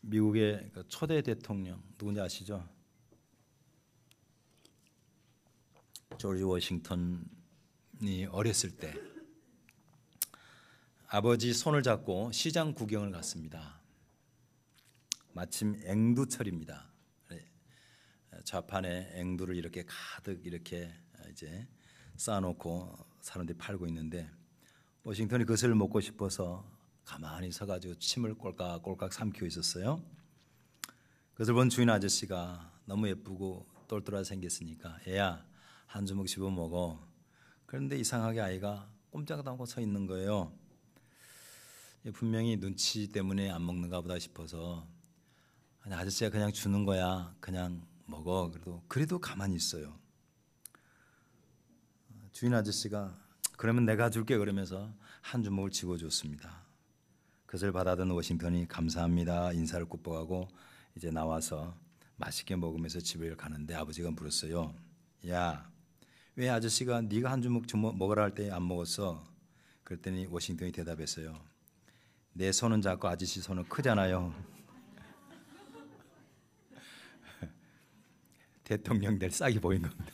미국의 초대 대통령 누군지 아시죠? 조지 워싱턴이 어렸을 때 아버지 손을 잡고 시장 구경을 갔습니다. 마침 앵두철입니다. 좌판에 앵두를 이렇게 가득 이렇게 이제 쌓아놓고 사람들이 팔고 있는데 워싱턴이 그것을 먹고 싶어서 가만히 서가지고 침을 꼴깍꼴깍 삼키고 있었어요. 그것을 본 주인 아저씨가 너무 예쁘고 똘똘하게 생겼으니까 애야 한 주먹 씹어 먹어. 그런데 이상하게 아이가 꼼짝도 않고 서 있는 거예요. 분명히 눈치 때문에 안 먹는가 보다 싶어서 아니, 아저씨가 그냥 주는 거야. 그냥 먹어. 그래도 가만히 있어요. 주인 아저씨가 그러면 내가 줄게 그러면서 한 주먹을 쥐어줬습니다. 그것을 받아든 워싱턴이 감사합니다 인사를 굽어가고 이제 나와서 맛있게 먹으면서 집에 가는데 아버지가 물었어요. 야, 왜 아저씨가 네가 한 주먹 먹으라 할 때 안 먹었어? 그랬더니 워싱턴이 대답했어요. 내 손은 작고 아저씨 손은 크잖아요. 대통령 될 싹이 보인 겁니다.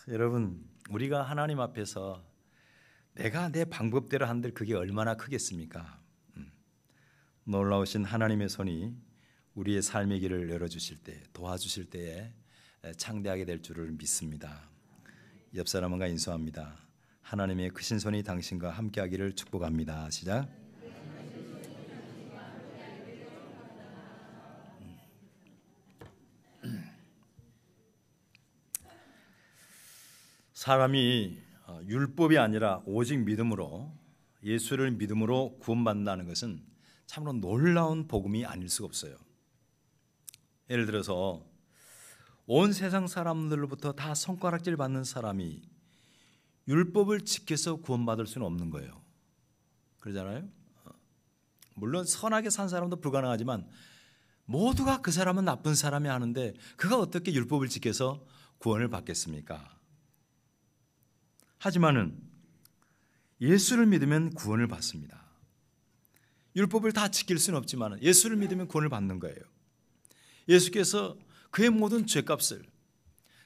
여러분, 우리가 하나님 앞에서 내가 내 방법대로 한들 그게 얼마나 크겠습니까? 놀라우신 하나님의 손이 우리의 삶의 길을 열어주실 때, 도와주실 때에 창대하게 될 줄을 믿습니다. 옆 사람과 인수합니다. 하나님의 크신 손이 당신과 함께하기를 축복합니다. 시작. 사람이 율법이 아니라 오직 믿음으로 예수를 믿음으로 구원받는다는 것은 참으로 놀라운 복음이 아닐 수가 없어요. 예를 들어서 온 세상 사람들로부터 다 손가락질 받는 사람이 율법을 지켜서 구원받을 수는 없는 거예요. 그러잖아요. 물론 선하게 산 사람도 불가능하지만 모두가 그 사람은 나쁜 사람이 하는데 그가 어떻게 율법을 지켜서 구원을 받겠습니까? 하지만은 예수를 믿으면 구원을 받습니다. 율법을 다 지킬 수는 없지만 예수를 믿으면 구원을 받는 거예요. 예수께서 그의 모든 죄값을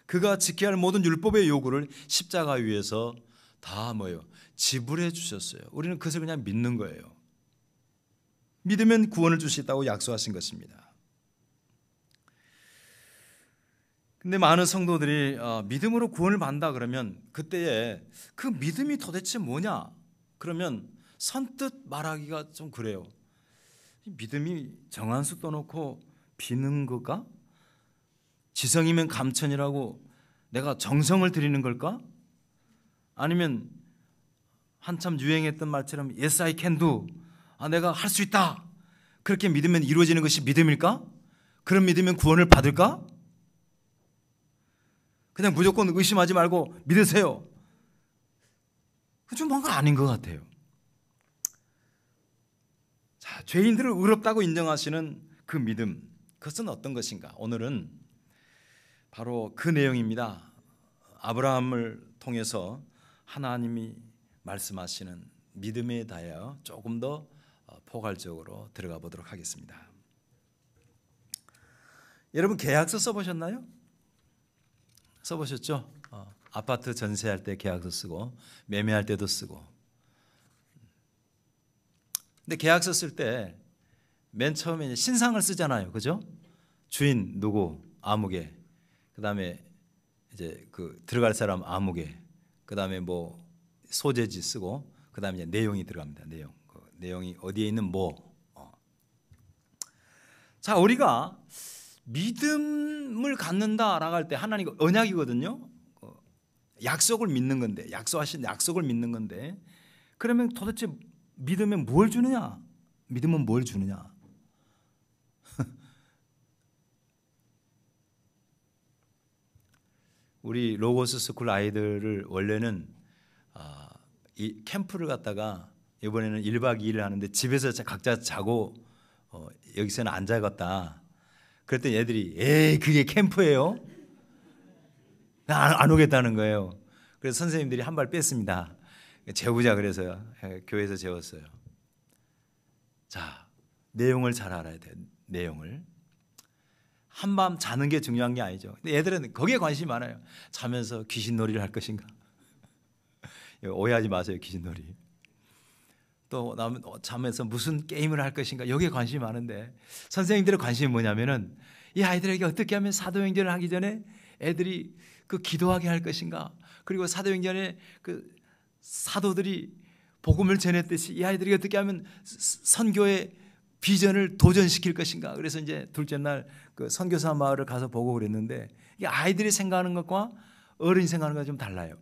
그가 지켜야 할 모든 율법의 요구를 십자가 위에서 다 지불해 주셨어요. 우리는 그것을 그냥 믿는 거예요. 믿으면 구원을 주시겠다고 약속하신 것입니다. 근데 많은 성도들이 믿음으로 구원을 받는다 그러면 그때에 그 믿음이 도대체 뭐냐? 그러면 선뜻 말하기가 좀 그래요. 믿음이 정한수 떠놓고 비는 거가? 지성이면 감천이라고 내가 정성을 들이는 걸까? 아니면 한참 유행했던 말처럼 Yes, I can do. 내가 할 수 있다. 그렇게 믿으면 이루어지는 것이 믿음일까? 그런 믿으면 구원을 받을까? 그냥 무조건 의심하지 말고 믿으세요. 그좀 뭔가 아닌 것 같아요. 자, 죄인들을 의롭다고 인정하시는 그 믿음, 그것은 어떤 것인가? 오늘은 바로 그 내용입니다. 아브라함을 통해서 하나님이 말씀하시는 믿음에 대하여 조금 더 포괄적으로 들어가 보도록 하겠습니다. 여러분 계약서 써보셨나요? 써보셨죠? 아파트 전세할 때 계약서 쓰고 매매할 때도 쓰고. 근데 계약서 쓸 때 맨 처음에 신상을 쓰잖아요, 그죠? 주인 누구 아무개, 그 다음에 이제 그 들어갈 사람 아무개, 그 다음에 뭐 소재지 쓰고, 그 다음에 이제 내용이 들어갑니다. 내용이 어디에 있는 뭐. 자, 우리가 믿음을 갖는다라고 할 때 하나님 언약이거든요. 약속을 믿는 건데, 약속하신 약속을 믿는 건데, 그러면 도대체 믿으면 뭘 주느냐? 믿음은 뭘 주느냐? 우리 로고스 스쿨 아이들을 원래는 이 캠프를 갔다가 이번에는 1박 2일을 하는데 집에서 각자 자고 여기서는 안 자겠다. 그랬더니 애들이 에이 그게 캠프예요? 안 오겠다는 거예요. 그래서 선생님들이 한 발 뺐습니다. 재우자 그래서요. 교회에서 재웠어요. 자, 내용을 잘 알아야 돼요. 내용을. 한밤 자는 게 중요한 게 아니죠. 근데 애들은 거기에 관심이 많아요. 자면서 귀신놀이를 할 것인가? 오해하지 마세요. 귀신놀이. 또 자면서 무슨 게임을 할 것인가? 여기에 관심이 많은데 선생님들의 관심이 뭐냐면은 이 아이들에게 어떻게 하면 사도행전을 하기 전에 애들이 그 기도하게 할 것인가? 그리고 사도행전에 그 사도들이 복음을 전했듯이 이 아이들이 어떻게 하면 선교의 비전을 도전시킬 것인가? 그래서 이제 둘째 날 그 선교사 마을을 가서 보고 그랬는데 이게 아이들이 생각하는 것과 어른이 생각하는 것과 좀 달라요.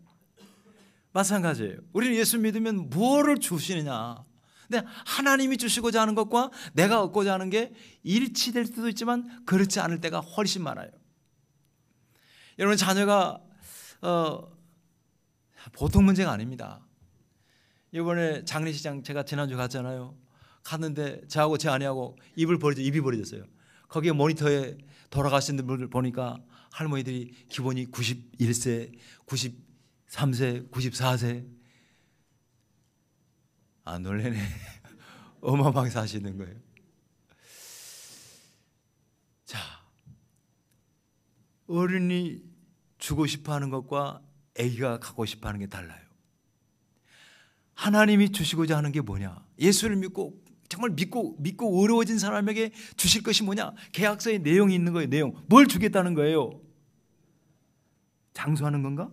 마찬가지예요. 우리는 예수 믿으면 무엇을 주시느냐? 근데 하나님이 주시고자 하는 것과 내가 얻고자 하는 게 일치될 수도 있지만 그렇지 않을 때가 훨씬 많아요. 여러분 자녀가 보통 문제가 아닙니다. 이번에 장례식장 제가 지난주 갔잖아요. 갔는데 저하고 제 아내하고 입이 벌어졌어요. 거기에 모니터에 돌아가신 분들 보니까 할머니들이 기본이 91세, 93세, 94세. 아, 놀래네. 어마어마하게 사시는 거예요. 자, 어른이 주고 싶어하는 것과 아기가 갖고 싶어하는 게 달라요. 하나님이 주시고자 하는 게 뭐냐? 예수를 믿고 정말 믿고 어려워진 사람에게 주실 것이 뭐냐? 계약서에 내용이 있는 거예요. 내용. 뭘 주겠다는 거예요? 장수하는 건가?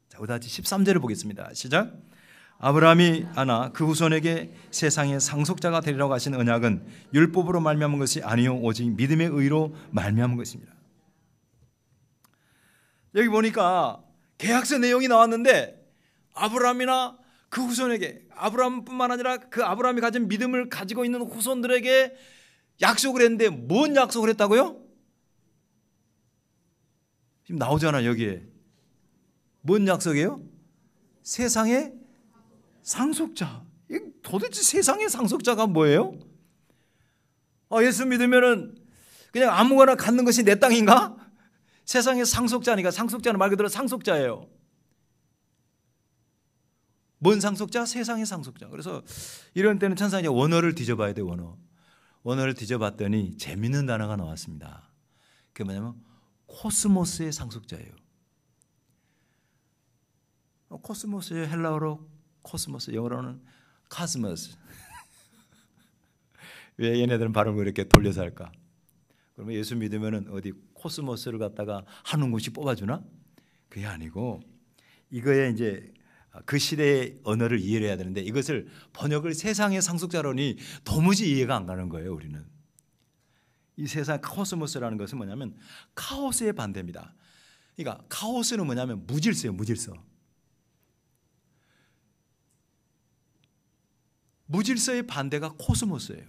자, 우리 다시 13절을 보겠습니다. 시작. 아브라함이 아나 그 후손에게 세상의 상속자가 되리라고 하신 언약은 율법으로 말미암은 것이 아니요 오직 믿음의 의로 말미암은 것입니다. 여기 보니까 계약서 내용이 나왔는데 아브라함이나 그 후손에게, 아브라함뿐만 아니라 그 아브라함이 가진 믿음을 가지고 있는 후손들에게 약속을 했는데 뭔 약속을 했다고요? 지금 나오잖아 여기에. 뭔 약속이에요? 세상의 상속자. 도대체 세상의 상속자가 뭐예요? 예수 믿으면은 그냥 아무거나 갖는 것이 내 땅인가? 세상의 상속자니까. 상속자는 말 그대로 상속자예요. 뭔 상속자? 세상의 상속자. 그래서 이런 때는 천사 이제 원어를 뒤져봐야 돼. 원어를 뒤져봤더니 재밌는 단어가 나왔습니다. 그게 뭐냐면 코스모스의 상속자예요. 코스모스의 헬라어로 코스모스, 영어로는 카스모스. 왜 얘네들은 발음을 이렇게 돌려서 할까? 그러면 예수 믿으면은 어디 코스모스를 갖다가 한 곳이 뽑아주나? 그게 아니고 이거에 이제 그 시대의 언어를 이해를 해야 되는데 이것을 번역을 세상의 상속자로니 도무지 이해가 안 가는 거예요. 우리는 이 세상 코스모스라는 것은 뭐냐면 카오스의 반대입니다. 그러니까 카오스는 뭐냐면 무질서예요. 무질서. 무질서의 반대가 코스모스예요.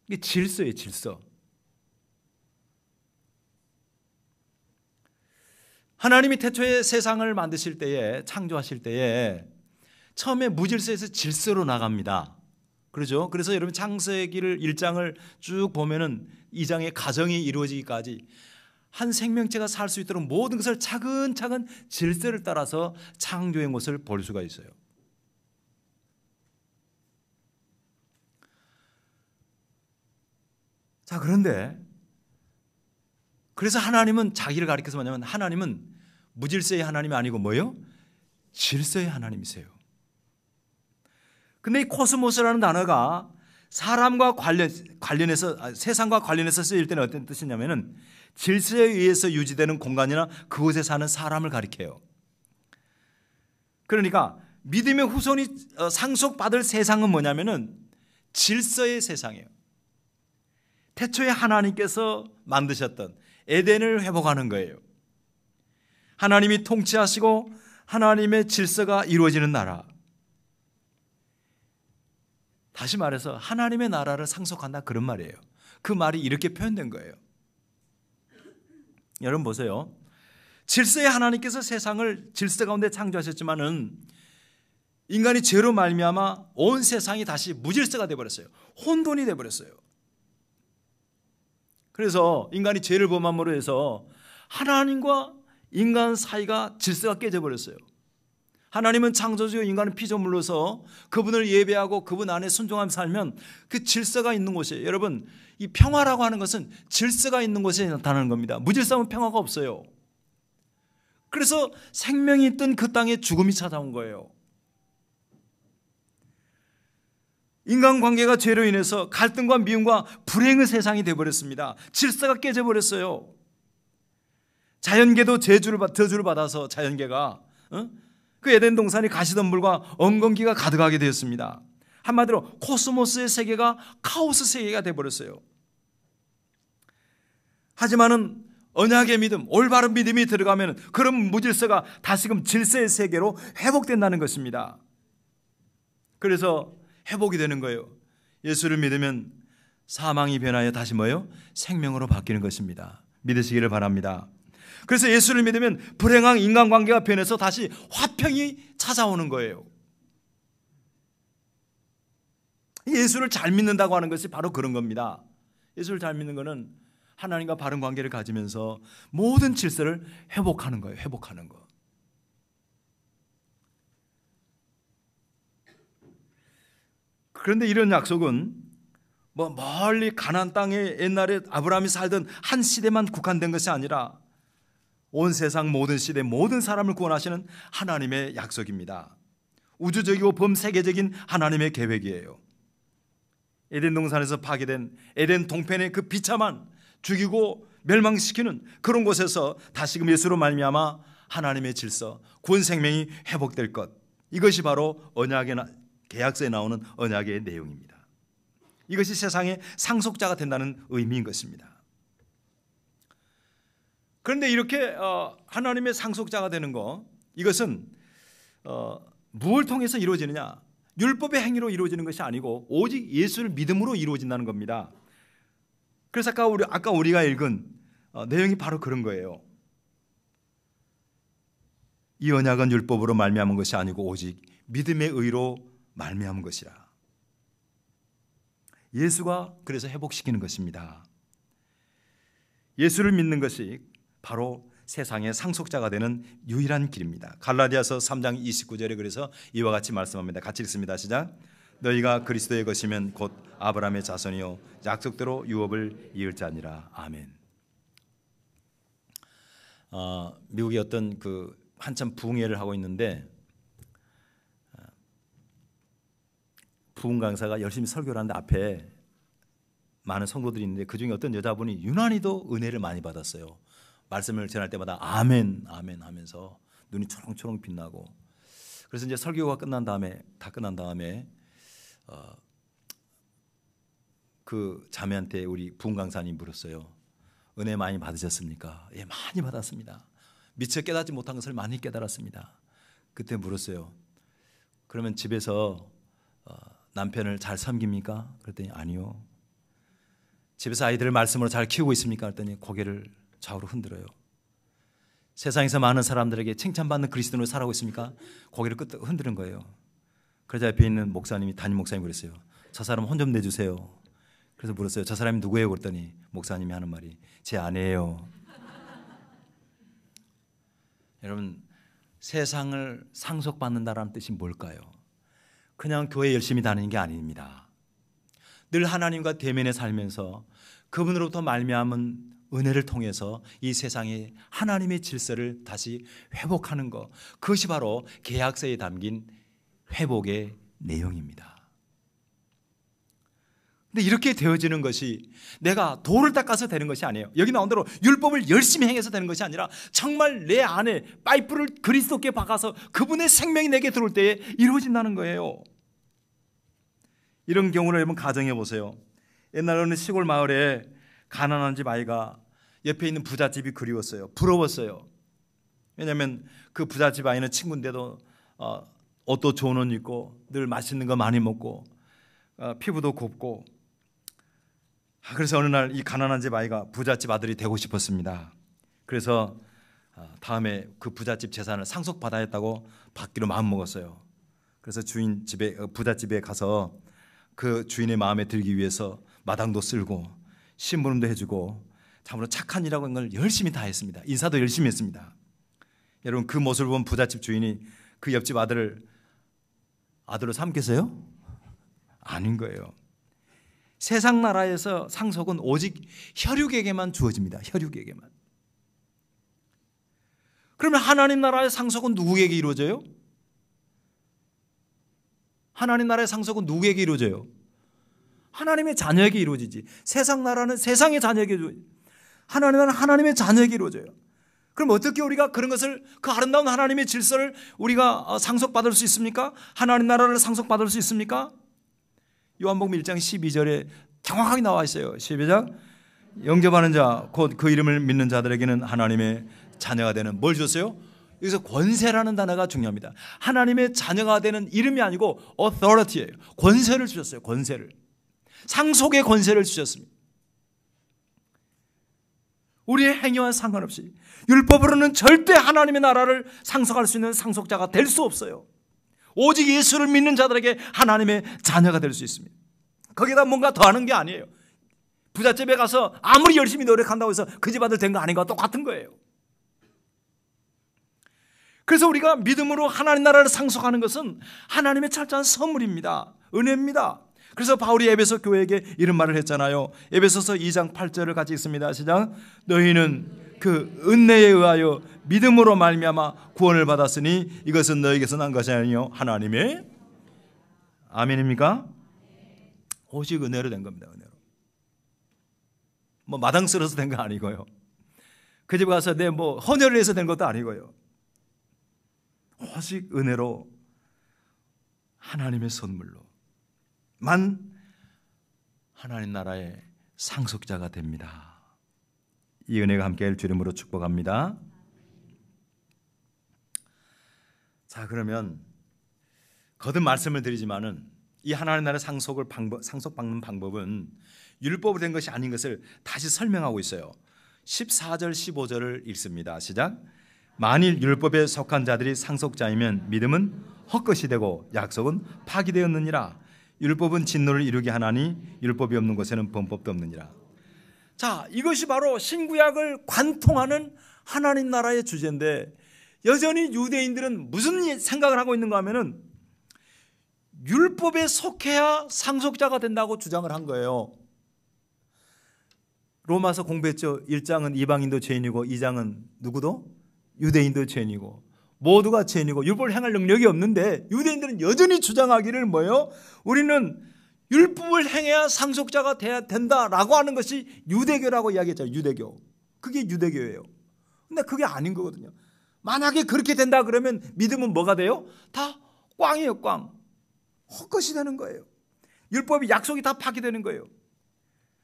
이게 질서예요. 질서. 하나님이 태초에 세상을 만드실 때에, 창조하실 때에 처음에 무질서에서 질서로 나갑니다. 그렇죠? 그래서 여러분 창세기를 1장을 쭉 보면은 2장의 가정이 이루어지기까지 한 생명체가 살 수 있도록 모든 것을 차근차근 질서를 따라서 창조의 모습을 볼 수가 있어요. 자, 그런데 그래서 하나님은 자기를 가리켜서 뭐냐면 하나님은 무질서의 하나님이 아니고 뭐예요? 질서의 하나님이세요. 근데 이 코스모스라는 단어가 사람과 관련해서 세상과 관련해서 쓰일 때는 어떤 뜻이냐면은 질서에 의해서 유지되는 공간이나 그곳에 사는 사람을 가리켜요. 그러니까 믿음의 후손이 상속받을 세상은 뭐냐면은 질서의 세상이에요. 태초에 하나님께서 만드셨던 에덴을 회복하는 거예요. 하나님이 통치하시고 하나님의 질서가 이루어지는 나라. 다시 말해서 하나님의 나라를 상속한다 그런 말이에요. 그 말이 이렇게 표현된 거예요. 여러분 보세요. 질서의 하나님께서 세상을 질서 가운데 창조하셨지만은 인간이 죄로 말미암아 온 세상이 다시 무질서가 되어버렸어요. 혼돈이 되어버렸어요. 그래서 인간이 죄를 범함으로 해서 하나님과 인간 사이가 질서가 깨져버렸어요. 하나님은 창조주, 인간은 피조물로서 그분을 예배하고 그분 안에 순종하며 살면 그 질서가 있는 곳이에요. 여러분, 이 평화라고 하는 것은 질서가 있는 곳에 나타나는 겁니다. 무질서하면 평화가 없어요. 그래서 생명이 있던 그 땅에 죽음이 찾아온 거예요. 인간관계가 죄로 인해서 갈등과 미움과 불행의 세상이 되어버렸습니다. 질서가 깨져버렸어요. 자연계도 저주를 받아서 자연계가 그 에덴 동산이 가시덤불과 엉겅퀴가 가득하게 되었습니다. 한마디로 코스모스의 세계가 카오스 세계가 되어버렸어요. 하지만은 언약의 믿음, 올바른 믿음이 들어가면 그런 무질서가 다시금 질서의 세계로 회복된다는 것입니다. 그래서 회복이 되는 거예요. 예수를 믿으면 사망이 변하여 다시 뭐예요? 생명으로 바뀌는 것입니다. 믿으시기를 바랍니다. 그래서 예수를 믿으면 불행한 인간관계가 변해서 다시 화평이 찾아오는 거예요. 예수를 잘 믿는다고 하는 것이 바로 그런 겁니다. 예수를 잘 믿는 것은 하나님과 바른 관계를 가지면서 모든 질서를 회복하는 거예요. 회복하는 거. 그런데 이런 약속은 뭐 멀리 가나안 땅에 옛날에 아브라함이 살던 한 시대만 국한된 것이 아니라 온 세상 모든 시대 모든 사람을 구원하시는 하나님의 약속입니다. 우주적이고 범세계적인 하나님의 계획이에요. 에덴 동산에서 파괴된 에덴 동편의 그 비참한 죽이고 멸망시키는 그런 곳에서 다시금 예수로 말미암아 하나님의 질서, 구원 생명이 회복될 것, 이것이 바로 언약의 계약서에 나오는 언약의 내용입니다. 이것이 세상의 상속자가 된다는 의미인 것입니다. 그런데 이렇게 하나님의 상속자가 되는 거, 이것은 무엇을 통해서 이루어지느냐? 율법의 행위로 이루어지는 것이 아니고 오직 예수를 믿음으로 이루어진다는 겁니다. 그래서 아까 우리가 읽은 내용이 바로 그런 거예요. 이 언약은 율법으로 말미암은 것이 아니고 오직 믿음의 의로 말미암은 것이라. 예수가 그래서 회복시키는 것입니다. 예수를 믿는 것이 바로 세상의 상속자가 되는 유일한 길입니다. 갈라디아서 3장 29절에 그래서 이와 같이 말씀합니다. 같이 읽습니다. 시작. 너희가 그리스도의 것이면 곧 아브라함의 자손이요 약속대로 유업을 이을 자니라. 아멘. 미국의 어떤 그 한참 부흥회를 하고 있는데 부흥 강사가 열심히 설교를 하는데 앞에 많은 성도들이 있는데 그중에 어떤 여자분이 유난히도 은혜를 많이 받았어요. 말씀을 전할 때마다 아멘 아멘 하면서 눈이 초롱초롱 빛나고, 그래서 이제 설교가 다 끝난 다음에 그 자매한테 우리 부흥 강사님 물었어요. 은혜 많이 받으셨습니까? 예, 많이 받았습니다. 미처 깨닫지 못한 것을 많이 깨달았습니다. 그때 물었어요. 그러면 집에서 남편을 잘 섬깁니까? 그랬더니 아니요. 집에서 아이들을 말씀으로 잘 키우고 있습니까? 그랬더니 고개를 좌우로 흔들어요. 세상에서 많은 사람들에게 칭찬받는 그리스도인으로 살아가고 있습니까? 고개를 흔드는 거예요. 그러자 옆에 있는 목사님이, 담임 목사님이 그랬어요. 저 사람 혼 좀 내주세요. 그래서 물었어요. 저 사람이 누구예요? 그랬더니 목사님이 하는 말이 제 아내예요. 여러분, 세상을 상속받는다라는 뜻이 뭘까요? 그냥 교회 열심히 다니는 게 아닙니다. 늘 하나님과 대면에 살면서 그분으로부터 말미암은 은혜를 통해서 이 세상에 하나님의 질서를 다시 회복하는 것, 그것이 바로 계약서에 담긴 회복의 내용입니다. 근데 이렇게 되어지는 것이 내가 돌을 닦아서 되는 것이 아니에요. 여기 나온 대로 율법을 열심히 행해서 되는 것이 아니라 정말 내 안에 파이프를 그리스도께 박아서 그분의 생명이 내게 들어올 때에 이루어진다는 거예요. 이런 경우를 여러분 가정해 보세요. 옛날 어느 시골 마을에 가난한 집 아이가 옆에 있는 부잣집이 그리웠어요. 부러웠어요. 왜냐하면 그 부잣집 아이는 친구인데도 옷도 좋은 옷 입고 늘 맛있는 거 많이 먹고 피부도 곱고, 그래서 어느 날 이 가난한 집 아이가 부잣집 아들이 되고 싶었습니다. 그래서 다음에 그 부잣집 재산을 상속받아야 했다고 받기로 마음먹었어요. 그래서 주인 집에, 부잣집에 가서 그 주인의 마음에 들기 위해서 마당도 쓸고 심부름도 해주고 참으로 착한 일이라고 하는 걸 열심히 다 했습니다. 인사도 열심히 했습니다. 여러분, 그 모습을 본 부잣집 주인이 그 옆집 아들을 아들로 삼겠어요? 아닌 거예요. 세상 나라에서 상속은 오직 혈육에게만 주어집니다. 혈육에게만. 그러면 하나님 나라의 상속은 누구에게 이루어져요? 하나님 나라의 상속은 누구에게 이루어져요? 하나님의 자녀에게 이루어지지. 세상 나라는 세상의 자녀에게 이루어져요. 하나님 나라는 하나님의 자녀에게 이루어져요. 그럼 어떻게 우리가 그런 것을, 그 아름다운 하나님의 질서를 우리가 상속받을 수 있습니까? 하나님 나라를 상속받을 수 있습니까? 요한복음 1장 12절에 정확하게 나와 있어요. 12장 영접하는 자 곧 그 이름을 믿는 자들에게는 하나님의 자녀가 되는, 뭘 줬어요? 여기서 권세라는 단어가 중요합니다. 하나님의 자녀가 되는 이름이 아니고 authority예요. 권세를 주셨어요. 권세를. 상속의 권세를 주셨습니다. 우리의 행위와 상관없이 율법으로는 절대 하나님의 나라를 상속할 수 있는 상속자가 될 수 없어요. 오직 예수를 믿는 자들에게 하나님의 자녀가 될 수 있습니다. 거기다 뭔가 더하는 게 아니에요. 부잣집에 가서 아무리 열심히 노력한다고 해서 그 집 아들 된 거 아닌 거와 똑같은 거예요. 그래서 우리가 믿음으로 하나님 나라를 상속하는 것은 하나님의 철저한 선물입니다. 은혜입니다. 그래서 바울이 에베소 교회에게 이런 말을 했잖아요. 에베소서 2장 8절을 같이 읽습니다. 시작. 너희는 그 은혜에 의하여 믿음으로 말미암아 구원을 받았으니 이것은 너희에게서 난 것이 아니요 하나님의. 아멘입니까? 오직 은혜로 된 겁니다. 은혜로. 뭐 마당 쓸어서 된 거 아니고요. 그 집에 가서 내 뭐 헌혈을 해서 된 것도 아니고요. 오직 은혜로 하나님의 선물로 만 하나님 나라의 상속자가 됩니다. 이 은혜가 함께할 주님으로 축복합니다. 자, 그러면 거듭 말씀을 드리지만은 이 하나님 나라의 상속받는 방법은 율법으로 된 것이 아닌 것을 다시 설명하고 있어요. 14절 15절을 읽습니다. 시작. 만일 율법에 속한 자들이 상속자이면 믿음은 헛것이 되고 약속은 파기되었느니라. 율법은 진노를 이루게 하나니 율법이 없는 곳에는 범법도 없느니라. 자, 이것이 바로 신구약을 관통하는 하나님 나라의 주제인데, 여전히 유대인들은 무슨 생각을 하고 있는가 하면은 율법에 속해야 상속자가 된다고 주장을 한 거예요. 로마서 공부했죠. 1장은 이방인도 죄인이고 2장은 누구도? 유대인도 죄인이고 모두가 죄인이고 율법을 행할 능력이 없는데, 유대인들은 여전히 주장하기를 뭐예요? 우리는 율법을 행해야 상속자가 돼야 된다라고 하는 것이 유대교라고 이야기했잖아요. 유대교. 그게 유대교예요. 근데 그게 아닌 거거든요. 만약에 그렇게 된다 그러면 믿음은 뭐가 돼요? 다 꽝이에요. 꽝. 헛것이 되는 거예요. 율법이 약속이 다 파기되는 거예요.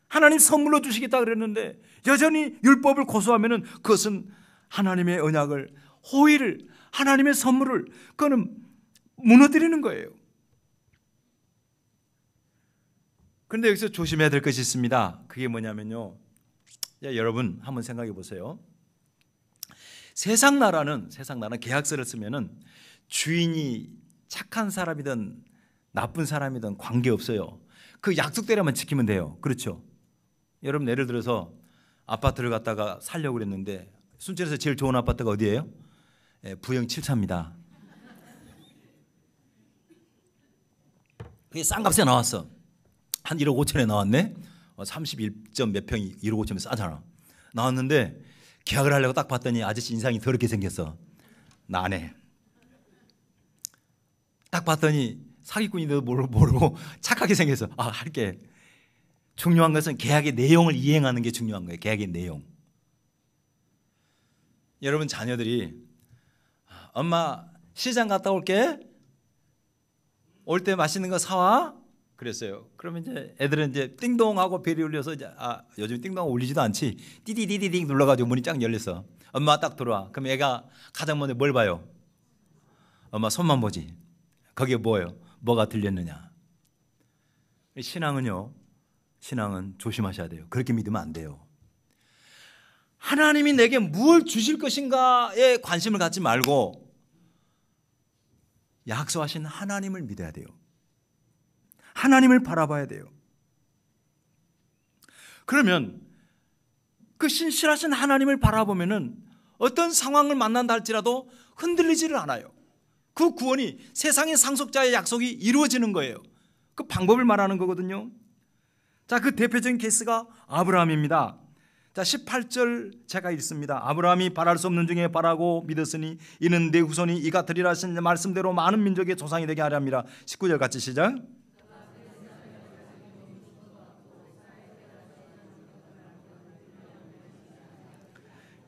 하나님 선물로 주시겠다 그랬는데 여전히 율법을 고수하면은 그것은 하나님의 언약을, 호의를, 하나님의 선물을, 그거는 무너뜨리는 거예요. 그런데 여기서 조심해야 될 것이 있습니다. 그게 뭐냐면요, 여러분 한번 생각해 보세요. 세상 나라는 계약서를 쓰면은 주인이 착한 사람이든 나쁜 사람이든 관계없어요. 그 약속대로만 지키면 돼요. 그렇죠? 여러분 예를 들어서 아파트를 갖다가 살려고 그랬는데 순천에서 제일 좋은 아파트가 어디예요? 부영 7차입니다. 그게 싼 값에 나왔어. 한 1억 5천에 나왔네. 31점 몇 평이 1억 5천에 싸잖아. 나왔는데 계약을 하려고 딱 봤더니 아저씨 인상이 더럽게 생겼어. 나네. 딱 봤더니 사기꾼인데도 모르고 착하게 생겼어. 아, 할게. 중요한 것은 계약의 내용을 이행하는 게 중요한 거예요. 계약의 내용. 여러분 자녀들이 엄마 시장 갔다 올게. 올 때 맛있는 거 사와. 그랬어요. 그러면 이제 애들은 이제 띵동하고 벨이 울려서 이제 요즘 띵동 울리지도 않지. 띠디디디딩 눌러가지고 문이 쫙 열렸어. 엄마 딱 들어와. 그럼 애가 가장 먼저 뭘 봐요? 엄마 손만 보지. 거기에 뭐예요? 뭐가 들렸느냐. 신앙은 조심하셔야 돼요. 그렇게 믿으면 안 돼요. 하나님이 내게 무엇을 주실 것인가에 관심을 갖지 말고 약속하신 하나님을 믿어야 돼요. 하나님을 바라봐야 돼요. 그러면 그 신실하신 하나님을 바라보면은 어떤 상황을 만난다 할지라도 흔들리지를 않아요. 그 구원이 세상의 상속자의 약속이 이루어지는 거예요. 그 방법을 말하는 거거든요. 자, 그 대표적인 케이스가 아브라함입니다. 자, 18절 제가 읽습니다. 아브라함이 바랄 수 없는 중에 바라고 믿었으니 이는 내 후손이 이가 되리라 하신 말씀대로 많은 민족의 조상이 되게 하려 함이라. 19절 같이 시작.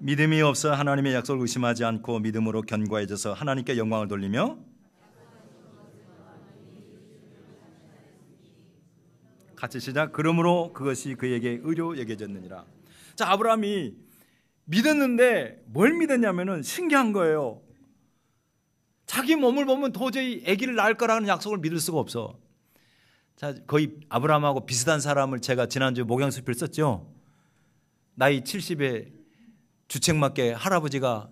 믿음이 없어 하나님의 약속을 의심하지 않고 믿음으로 견고해져서 하나님께 영광을 돌리며 같이 시작. 그러므로 그것이 그에게 의로 여겨졌느니라. 자, 아브라함이 믿었는데 뭘 믿었냐면은 신기한 거예요. 자기 몸을 보면 도저히 아기를 낳을 거라는 약속을 믿을 수가 없어. 자, 거의 아브라함하고 비슷한 사람을 제가 지난주에 목양수필 썼죠. 나이 70에 주책맞게 할아버지가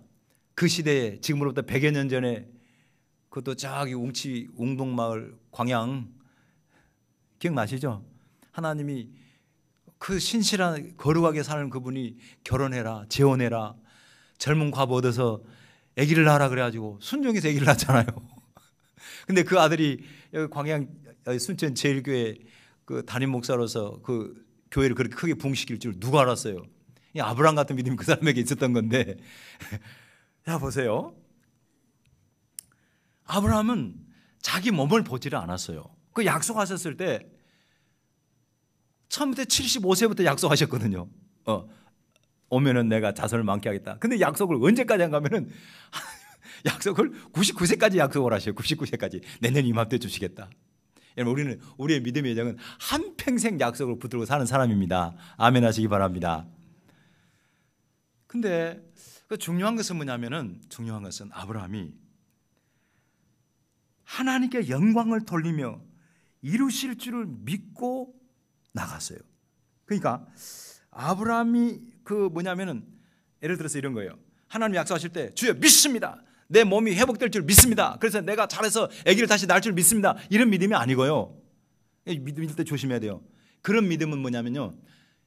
그 시대에 지금으로부터 100여 년 전에 그것도 저기 웅치 웅동마을 광양 기억나시죠? 하나님이 그 신실한 거룩하게 사는 그분이 결혼해라, 재혼해라, 젊은 과부 얻어서 아기를 낳으라 그래가지고 순종해서 아기를 낳았잖아요. 근데 그 아들이 여기 광양 순천 제일교회 그 담임 목사로서 그 교회를 그렇게 크게 부흥시킬 줄 누가 알았어요? 아브라함 같은 믿음이 그 사람에게 있었던 건데, 야 보세요. 아브라함은 자기 몸을 보지를 않았어요. 그 약속하셨을 때 처음부터 75세부터 약속하셨거든요. 오면은 내가 자손을 많게 하겠다. 근데 약속을 언제까지 한 가면은 약속을 99세까지 약속을 하셔요. 99세까지 내년 이맘때 주시겠다. 여러분, 우리는 우리의 믿음의 여정은 한평생 약속을 붙들고 사는 사람입니다. 아멘 하시기 바랍니다. 근데 중요한 것은 뭐냐면은, 중요한 것은 아브라함이 하나님께 영광을 돌리며 이루실 줄을 믿고 나갔어요. 그러니까 아브라함이 뭐냐면은, 예를 들어서 이런 거예요. 하나님 약속하실 때 주여 믿습니다. 내 몸이 회복될 줄 믿습니다. 그래서 내가 잘해서 아기를 다시 낳을 줄 믿습니다. 이런 믿음이 아니고요. 믿을 때 조심해야 돼요. 그런 믿음은 뭐냐면요,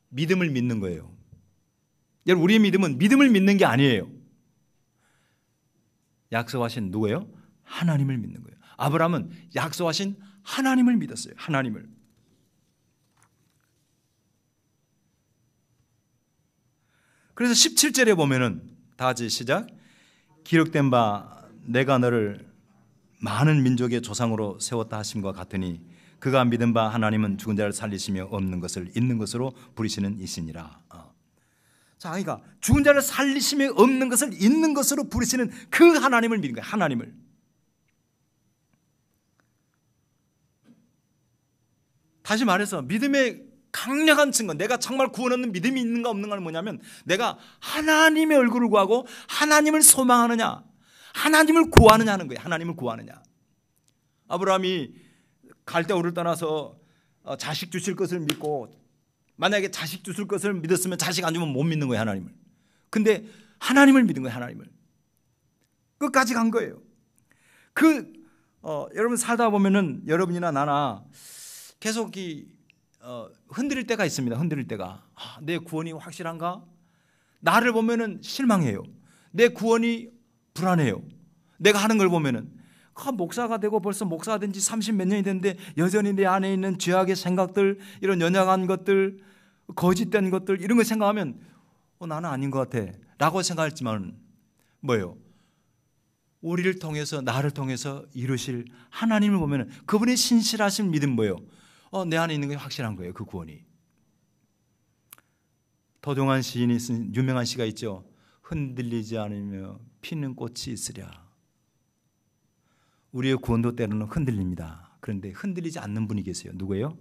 믿음을 믿는 거예요. 여러분, 우리의 믿음은 믿음을 믿는 게 아니에요. 약속하신 누구예요? 하나님을 믿는 거예요. 아브라함은 약속하신 하나님을 믿었어요. 하나님을. 그래서 17절에 보면은 다 같이 시작. 기록된 바 내가 너를 많은 민족의 조상으로 세웠다 하심과 같으니 그가 믿은 바 하나님은 죽은 자를 살리시며 없는 것을 있는 것으로 부리시는 이시니라. 자, 그러니까 죽은 자를 살리시며 없는 것을 있는 것으로 부리시는 그 하나님을 믿는 거예요. 하나님을. 다시 말해서 믿음의 강력한 증거, 내가 정말 구원 얻는 믿음이 있는가 없는가는 뭐냐면, 내가 하나님의 얼굴을 구하고 하나님을 소망하느냐, 하나님을 구하느냐는 거예요. 하나님을 구하느냐. 아브라함이 갈대우를 떠나서 자식 주실 것을 믿고, 만약에 자식 주실 것을 믿었으면 자식 안 주면 못 믿는 거예요. 하나님을. 근데 하나님을 믿은 거예요. 하나님을. 끝까지 간 거예요. 여러분 살다 보면은 여러분이나 나나 계속 흔들릴 때가 있습니다. 흔들릴 때가. 내 구원이 확실한가? 나를 보면은 실망해요. 내 구원이 불안해요. 내가 하는 걸 보면은 목사가 되고 벌써 목사가 된 지 30 몇 년이 됐는데 여전히 내 안에 있는 죄악의 생각들, 이런 연약한 것들, 거짓된 것들, 이런 걸 생각하면 나는 아닌 것 같아 라고 생각했지만 뭐예요? 우리를 통해서, 나를 통해서 이루실 하나님을 보면 그분의 신실하신 믿음 뭐예요? 내 안에 있는 게 확실한 거예요. 그 구원이. 도종환 시인이 쓴 유명한 시가 있죠. 흔들리지 않으며 피는 꽃이 있으랴. 우리의 구원도 때로는 흔들립니다. 그런데 흔들리지 않는 분이 계세요. 누구예요?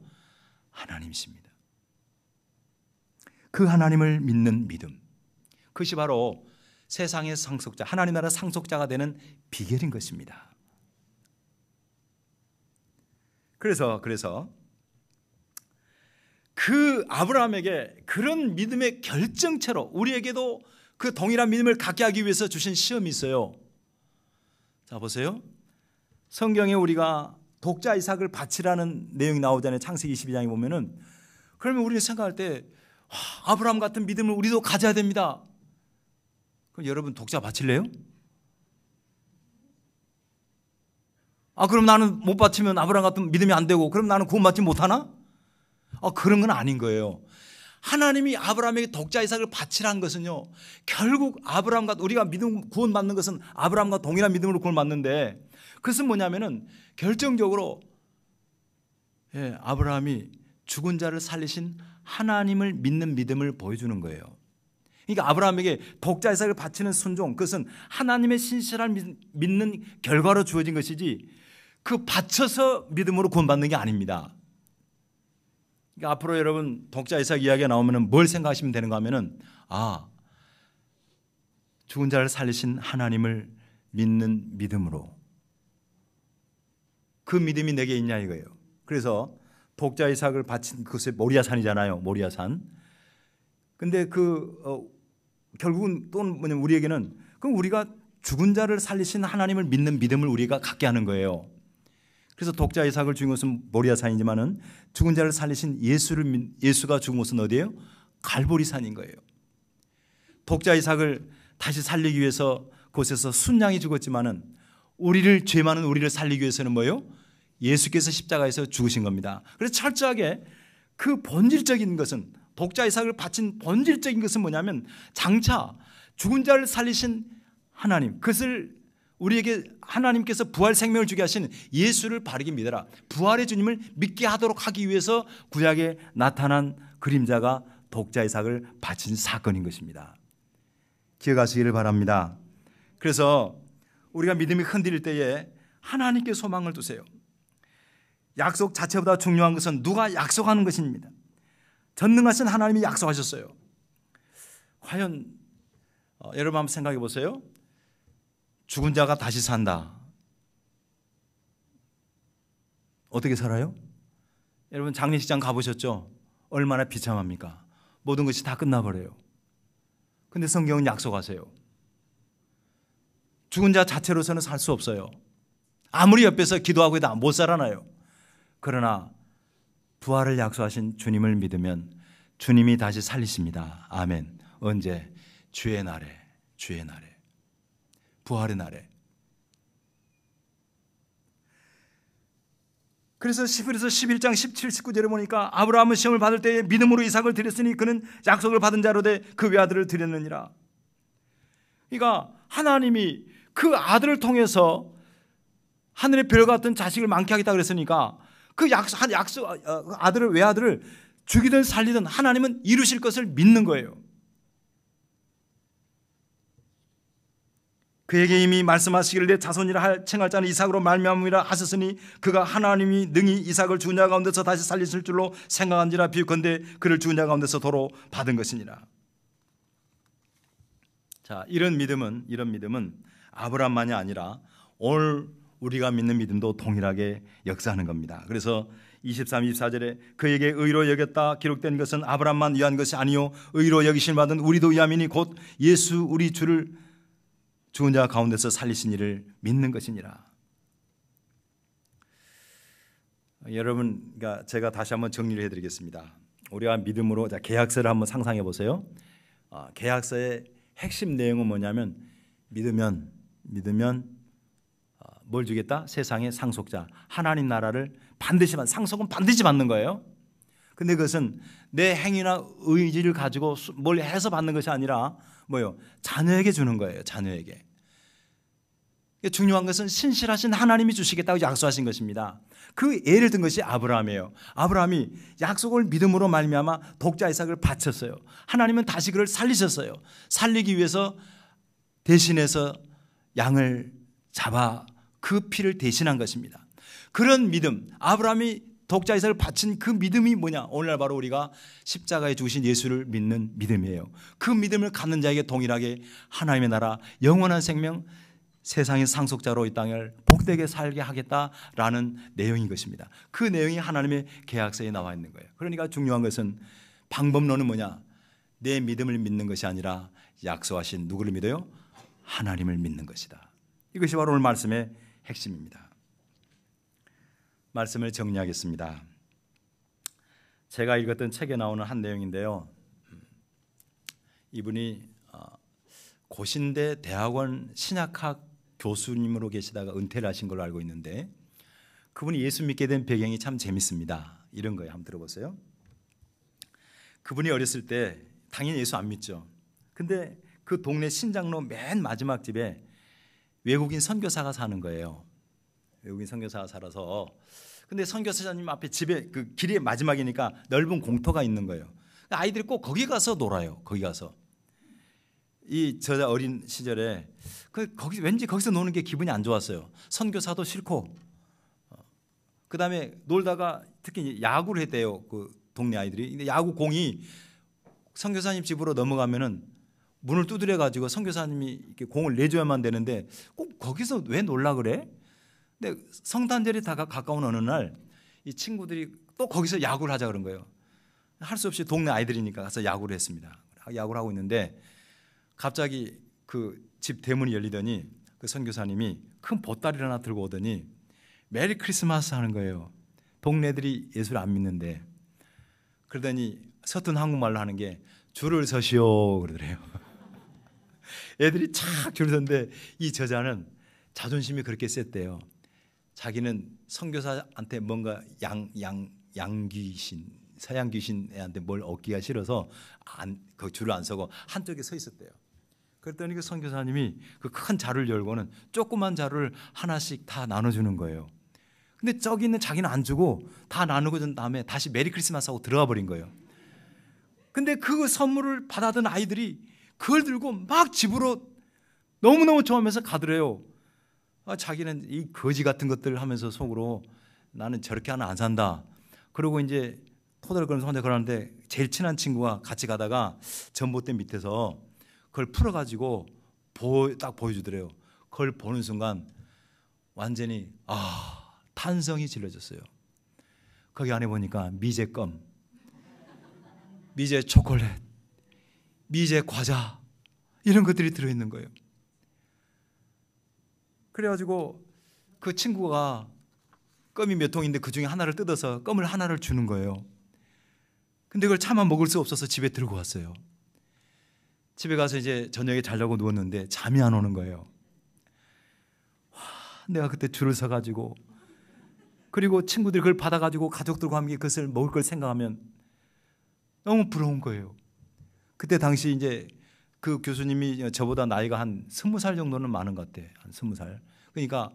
하나님이십니다. 그 하나님을 믿는 믿음, 그것이 바로 세상의 상속자, 하나님 나라 상속자가 되는 비결인 것입니다. 그래서 그 아브라함에게 그런 믿음의 결정체로 우리에게도 그 동일한 믿음을 갖게 하기 위해서 주신 시험이 있어요. 자, 보세요. 성경에 우리가 독자 이삭을 바치라는 내용이 나오잖아요. 창세기 22장에 보면은. 그러면 우리는 생각할 때 아브라함 같은 믿음을 우리도 가져야 됩니다. 그럼 여러분 독자 바칠래요? 그럼 나는 못 바치면 아브라함 같은 믿음이 안 되고 그럼 나는 구원받지 못하나? 그런 건 아닌 거예요. 하나님이 아브라함에게 독자 이삭을 바치라는 것은요, 결국 아브라함과 우리가 믿음 구원받는 것은 아브라함과 동일한 믿음으로 구원받는데, 그것은 뭐냐면은 결정적으로 아브라함이 죽은 자를 살리신 하나님을 믿는 믿음을 보여주는 거예요. 그러니까 아브라함에게 독자 이삭을 바치는 순종, 그것은 하나님의 신실함을 믿는 결과로 주어진 것이지 그 바쳐서 믿음으로 구원받는 게 아닙니다. 그러니까 앞으로 여러분 독자 이삭 이야기가 나오면 뭘 생각하시면 되는가 하면은 죽은 자를 살리신 하나님을 믿는 믿음으로, 그 믿음이 내게 있냐 이거예요. 그래서 독자 이삭을 바친 그것이 모리아산이잖아요. 모리아산. 근데 결국은 또 뭐냐면 우리에게는 그럼 우리가 죽은 자를 살리신 하나님을 믿는 믿음을 우리가 갖게 하는 거예요. 그래서 독자 이삭을 죽인 것은 모리아산이지만은 죽은 자를 살리신 예수가 죽은 곳은 어디예요? 갈보리산인 거예요. 독자 이삭을 다시 살리기 위해서 그곳에서 순양이 죽었지만은 죄 많은 우리를 살리기 위해서는 뭐예요? 예수께서 십자가에서 죽으신 겁니다. 그래서 철저하게 그 본질적인 것은, 독자 이삭을 바친 본질적인 것은 뭐냐면 장차 죽은 자를 살리신 하나님, 그것을 우리에게 하나님께서 부활 생명을 주게 하신 예수를 바르게 믿어라, 부활의 주님을 믿게 하도록 하기 위해서 구약에 나타난 그림자가 독자 이삭을 바친 사건인 것입니다. 기억하시기를 바랍니다. 그래서 우리가 믿음이 흔들릴 때에 하나님께 소망을 두세요. 약속 자체보다 중요한 것은 누가 약속하는 것입니다. 전능하신 하나님이 약속하셨어요. 과연 여러분 한번 생각해 보세요. 죽은 자가 다시 산다. 어떻게 살아요? 여러분 장례식장 가보셨죠? 얼마나 비참합니까? 모든 것이 다 끝나버려요. 근데 성경은 약속하세요. 죽은 자 자체로서는 살 수 없어요. 아무리 옆에서 기도하고 해도 못 살아나요. 그러나 부활을 약속하신 주님을 믿으면 주님이 다시 살리십니다. 아멘. 언제? 주의 날에, 주의 날에, 부활의 날에. 그래서 11에서 11장 17, 19절에 보니까 아브라함은 시험을 받을 때에 믿음으로 이삭을 드렸으니 그는 약속을 받은 자로 돼 그 외아들을 드렸느니라. 그러니까 하나님이 그 아들을 통해서 하늘의 별 같은 자식을 많게 하겠다 그랬으니까 그 아들을, 외아들을 죽이든 살리든 하나님은 이루실 것을 믿는 거예요. 그에게 이미 말씀하시기를 내 자손이라 칭할 자는 이삭으로 말미암음이라 하셨으니 그가 하나님이 능히 이삭을 죽은 자 가운데서 다시 살리실 줄로 생각한지라 비유컨대 그를 죽은 자 가운데서 도로 받은 것이니라. 자, 이런 믿음은 아브라함만이 아니라 오늘 우리가 믿는 믿음도 동일하게 역사하는 겁니다. 그래서 23, 24절에 그에게 의로 여겼다 기록된 것은 아브라함만 위한 것이 아니요 의로 여기실 받은 우리도 위함이니 곧 예수 우리 주를 죽은 자 가운데서 살리신 이를 믿는 것이니라. 여러분, 그러니까 제가 다시 한번 정리를 해드리겠습니다. 우리가 믿음으로 계약서를 한번 상상해 보세요. 계약서의 핵심 내용은 뭐냐면 믿으면 뭘 주겠다? 세상의 상속자 하나님 나라를 상속은 반드시 받는 거예요. 근데 그것은 내 행위나 의지를 가지고 뭘 해서 받는 것이 아니라 자녀에게 주는 거예요. 자녀에게. 중요한 것은 신실하신 하나님이 주시겠다고 약속하신 것입니다. 그 예를 든 것이 아브라함이에요. 아브라함이 약속을 믿음으로 말미암아 독자 이삭을 바쳤어요. 하나님은 다시 그를 살리셨어요. 살리기 위해서 대신해서 양을 잡아 그 피를 대신한 것입니다. 그런 믿음, 아브라함이 독자 이삭을 바친 그 믿음이 뭐냐? 오늘날 바로 우리가 십자가에 죽으신 예수를 믿는 믿음이에요. 그 믿음을 갖는 자에게 동일하게 하나님의 나라, 영원한 생명, 세상의 상속자로 이 땅을 복되게 살게 하겠다라는 내용인 것입니다. 그 내용이 하나님의 계약서에 나와 있는 거예요. 그러니까 중요한 것은 방법론은 뭐냐? 내 믿음을 믿는 것이 아니라 약속하신 누구를 믿어요? 하나님을 믿는 것이다. 이것이 바로 오늘 말씀의 핵심입니다. 말씀을 정리하겠습니다. 제가 읽었던 책에 나오는 한 내용인데요. 이분이 고신대 대학원 신약학 교수님으로 계시다가 은퇴를 하신 걸로 알고 있는데 그분이 예수 믿게 된 배경이 참 재밌습니다. 이런 거예요. 한번 들어보세요. 그분이 어렸을 때 당연히 예수 안 믿죠. 근데 그 동네 신장로 맨 마지막 집에 외국인 선교사가 사는 거예요. 외국인 선교사가 살아서, 근데 선교사님 앞에 집에 그 길의 마지막이니까 넓은 공터가 있는 거예요. 아이들이 꼭 거기 가서 놀아요. 거기 가서. 이 저자 어린 시절에 거기 왠지 거기서 노는 게 기분이 안 좋았어요. 선교사도 싫고, 그다음에 놀다가 특히 야구를 했대요. 그 동네 아이들이. 근데 야구 공이 선교사님 집으로 넘어가면은 문을 두드려 가지고 선교사님이 이렇게 공을 내줘야만 되는데 꼭 거기서 왜 놀라 그래? 근데 성탄절이 가까운 어느 날 이 친구들이 또 거기서 야구를 하자 그런 거예요. 할 수 없이 동네 아이들이니까 가서 야구를 했습니다. 야구를 하고 있는데 갑자기 그 집 대문이 열리더니 그 선교사님이 큰 보따리를 하나 들고 오더니 메리 크리스마스 하는 거예요. 동네들이 예수를 안 믿는데. 그러더니 서툰 한국말로 하는 게 줄을 서시오 그러더래요. 애들이 착 줄 섰는데 이 저자는 자존심이 그렇게 셌대요. 자기는 선교사한테 뭔가 양귀신, 서양 귀신한테 뭘 얻기가 싫어서 그 줄을 안 서고 한쪽에 서 있었대요. 그랬더니 그 선교사님이 그 큰 자루를 열고는 조그만 자루를 하나씩 다 나눠주는 거예요. 근데 저기 있는 자기는 안 주고 다 나누고 난 다음에 다시 메리 크리스마스 하고 들어가 버린 거예요. 근데 그 선물을 받아든 아이들이 그걸 들고 막 집으로 너무너무 좋아하면서 가더래요. 자기는 이 거지 같은 것들 하면서 속으로 나는 저렇게 하나 안 산다. 그리고 이제 토달거리면서 혼자 걸었는데 제일 친한 친구가 같이 가다가 전봇대 밑에서 그걸 풀어가지고 딱 보여주더래요. 그걸 보는 순간 완전히 탄성이 질러졌어요. 거기 안에 보니까 미제 껌, 미제 초콜릿, 미제 과자 이런 것들이 들어있는 거예요. 그래가지고 그 친구가 껌이 몇 통인데 그 중에 하나를 뜯어서 껌을 하나를 주는 거예요. 근데 그걸 차마 먹을 수 없어서 집에 들고 왔어요. 집에 가서 이제 저녁에 자려고 누웠는데 잠이 안 오는 거예요. 내가 그때 줄을 서가지고, 그리고 친구들이 그걸 받아가지고 가족들과 함께 그것을 먹을 걸 생각하면 너무 부러운 거예요. 그때 당시 이제 그 교수님이 저보다 나이가 한 20살 정도는 많은 것 같아요. 한 20살. 그러니까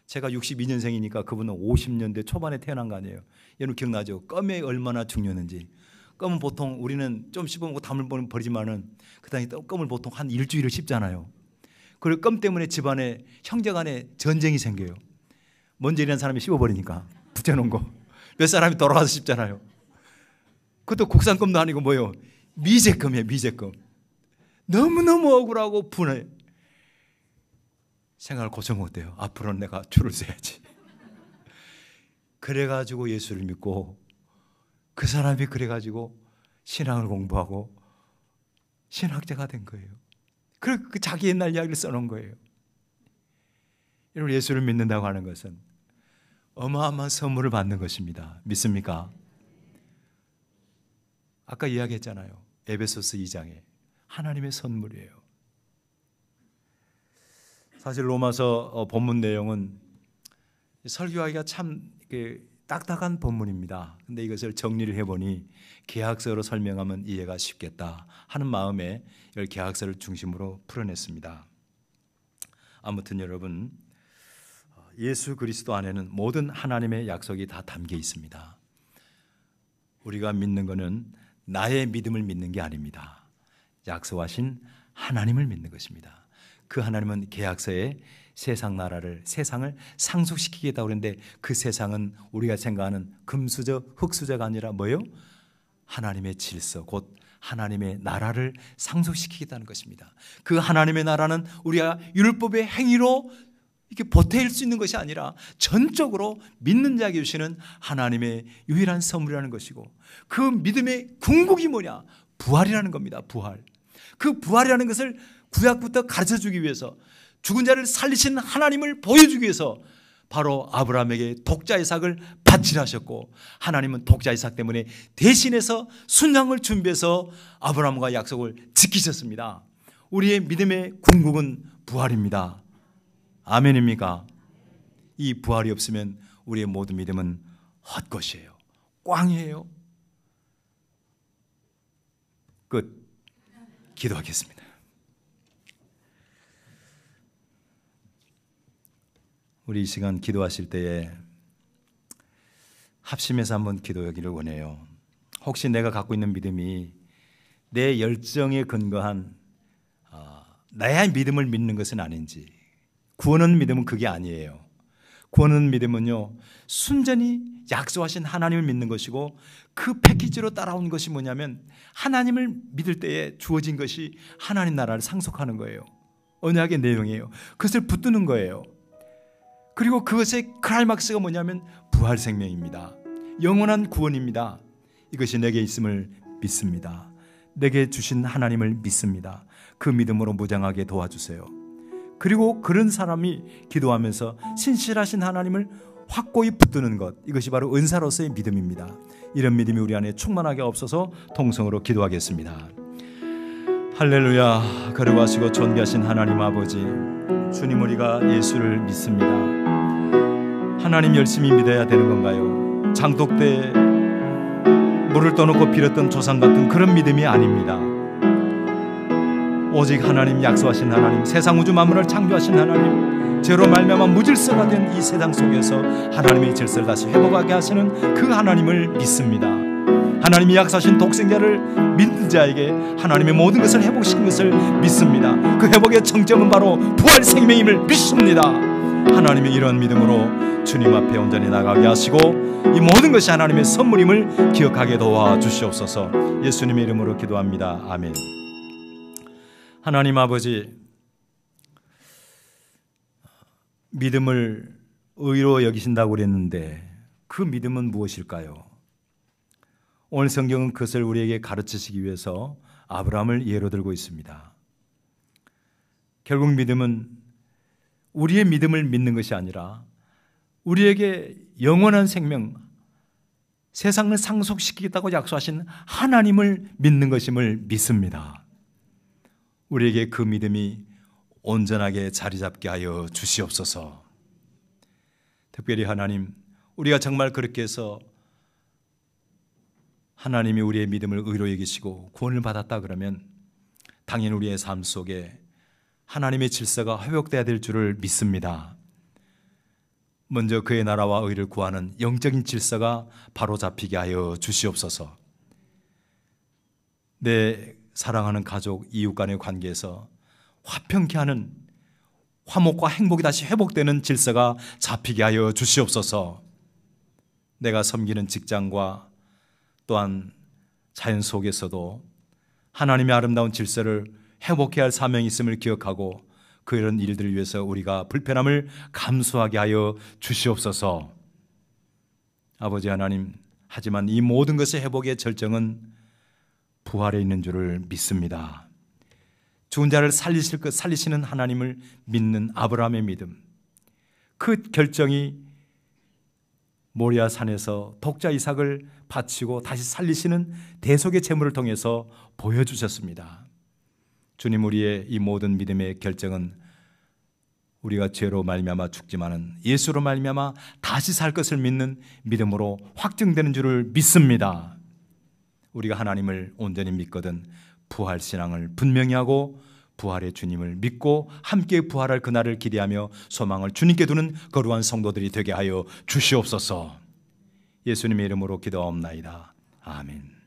제가 62년생이니까 그분은 50년대 초반에 태어난 거 아니에요. 여러분 기억나죠? 껌이 얼마나 중요했는지. 껌은 보통 우리는 좀 씹어먹고 담을 버리지만은 그 당시 껌을 보통 한 일주일을 씹잖아요. 그리고 껌 때문에 집안에 형제 간에 전쟁이 생겨요. 먼저 일어난 사람이 씹어버리니까 붙여놓은 거. 몇 사람이 돌아가서 씹잖아요. 그것도 국산 껌도 아니고 뭐예요? 미제껌이에요. 미제껌. 너무너무 억울하고 분해. 생각을 고쳐 못해요. 앞으로는 내가 줄을 서야지. 그래가지고 예수를 믿고 그 사람이 그래가지고 신앙을 공부하고 신학자가 된 거예요. 그 자기 옛날 이야기를 써놓은 거예요. 여러분 예수를 믿는다고 하는 것은 어마어마한 선물을 받는 것입니다. 믿습니까? 아까 이야기했잖아요. 에베소서 2장에 하나님의 선물이에요. 사실 로마서 본문 내용은 설교하기가 참 딱딱한 본문입니다. 근데 이것을 정리를 해보니 계약서로 설명하면 이해가 쉽겠다 하는 마음에 이걸 계약서를 중심으로 풀어냈습니다. 아무튼 여러분, 예수 그리스도 안에는 모든 하나님의 약속이 다 담겨 있습니다. 우리가 믿는 것은 나의 믿음을 믿는 게 아닙니다. 약속하신 하나님을 믿는 것입니다. 그 하나님은 계약서에 세상을 상속시키겠다고 그랬는데 그 세상은 우리가 생각하는 금수저, 흙수저가 아니라 뭐예요? 하나님의 질서, 곧 하나님의 나라를 상속시키겠다는 것입니다. 그 하나님의 나라는 우리가 율법의 행위로 이렇게 보태일 수 있는 것이 아니라 전적으로 믿는 자에게 주시는 하나님의 유일한 선물이라는 것이고, 그 믿음의 궁극이 뭐냐? 부활이라는 겁니다. 부활. 그 부활이라는 것을 구약부터 가르쳐주기 위해서, 죽은 자를 살리신 하나님을 보여주기 위해서 바로 아브라함에게 독자 이삭을 바치라 하셨고, 하나님은 독자 이삭 때문에 대신해서 순양을 준비해서 아브라함과 약속을 지키셨습니다. 우리의 믿음의 궁극은 부활입니다. 아멘입니까? 이 부활이 없으면 우리의 모든 믿음은 헛것이에요. 꽝이에요. 끝. 기도하겠습니다. 우리 이 시간 기도하실 때에 합심해서 한번 기도하기를 원해요. 혹시 내가 갖고 있는 믿음이 내 열정에 근거한 나의 믿음을 믿는 것은 아닌지. 구원은 믿음은 그게 아니에요. 구원은 믿음은요, 순전히 약속하신 하나님을 믿는 것이고, 그 패키지로 따라온 것이 뭐냐면 하나님을 믿을 때에 주어진 것이 하나님 나라를 상속하는 거예요. 언약의 내용이에요. 그것을 붙드는 거예요. 그리고 그것의 클라이막스가 뭐냐면 부활 생명입니다. 영원한 구원입니다. 이것이 내게 있음을 믿습니다. 내게 주신 하나님을 믿습니다. 그 믿음으로 무장하게 도와주세요. 그리고 그런 사람이 기도하면서 신실하신 하나님을 확고히 붙드는 것, 이것이 바로 은사로서의 믿음입니다. 이런 믿음이 우리 안에 충만하게 없어서 통성으로 기도하겠습니다. 할렐루야. 거룩하시고 존귀하신 하나님 아버지, 주님, 우리가 예수를 믿습니다. 하나님 열심히 믿어야 되는 건가요? 장독 때 물을 떠놓고 빌었던 조상 같은 그런 믿음이 아닙니다. 오직 하나님, 약속하신 하나님, 세상 우주 만물을 창조하신 하나님, 죄로 말미암아 무질서가 된 이 세상 속에서 하나님의 질서를 다시 회복하게 하시는 그 하나님을 믿습니다. 하나님이 약속하신 독생자를 믿는 자에게 하나님의 모든 것을 회복시킨 것을 믿습니다. 그 회복의 정점은 바로 부활 생명임을 믿습니다. 하나님의 이런 믿음으로 주님 앞에 온전히 나가게 하시고 이 모든 것이 하나님의 선물임을 기억하게 도와주시옵소서. 예수님의 이름으로 기도합니다. 아멘. 하나님 아버지, 믿음을 의로 여기신다고 그랬는데 그 믿음은 무엇일까요? 오늘 성경은 그것을 우리에게 가르치시기 위해서 아브라함을 예로 들고 있습니다. 결국 믿음은 우리의 믿음을 믿는 것이 아니라 우리에게 영원한 생명, 세상을 상속시키겠다고 약속하신 하나님을 믿는 것임을 믿습니다. 우리에게 그 믿음이 온전하게 자리 잡게 하여 주시옵소서. 특별히 하나님, 우리가 정말 그렇게 해서 하나님이 우리의 믿음을 의로 여기시고 구원을 받았다 그러면 당연히 우리의 삶 속에 하나님의 질서가 회복되어야 될 줄을 믿습니다. 먼저 그의 나라와 의를 구하는 영적인 질서가 바로 잡히게 하여 주시옵소서. 내 사랑하는 가족, 이웃 간의 관계에서 화평케 하는 화목과 행복이 다시 회복되는 질서가 잡히게 하여 주시옵소서. 내가 섬기는 직장과 또한 자연 속에서도 하나님의 아름다운 질서를 회복해야 할 사명이 있음을 기억하고 그런 일들을 위해서 우리가 불편함을 감수하게 하여 주시옵소서. 아버지 하나님, 하지만 이 모든 것의 회복의 절정은 부활에 있는 줄을 믿습니다. 죽은 자를 살리시는 하나님을 믿는 아브라함의 믿음, 그 결정이 모리아 산에서 독자 이삭을 바치고 다시 살리시는 대속의 제물을 통해서 보여주셨습니다. 주님, 우리의 이 모든 믿음의 결정은 우리가 죄로 말미암아 죽지만은 예수로 말미암아 다시 살 것을 믿는 믿음으로 확증되는 줄을 믿습니다. 우리가 하나님을 온전히 믿거든 부활 신앙을 분명히 하고 부활의 주님을 믿고 함께 부활할 그날을 기대하며 소망을 주님께 두는 거룩한 성도들이 되게 하여 주시옵소서. 예수님의 이름으로 기도하옵나이다. 아멘.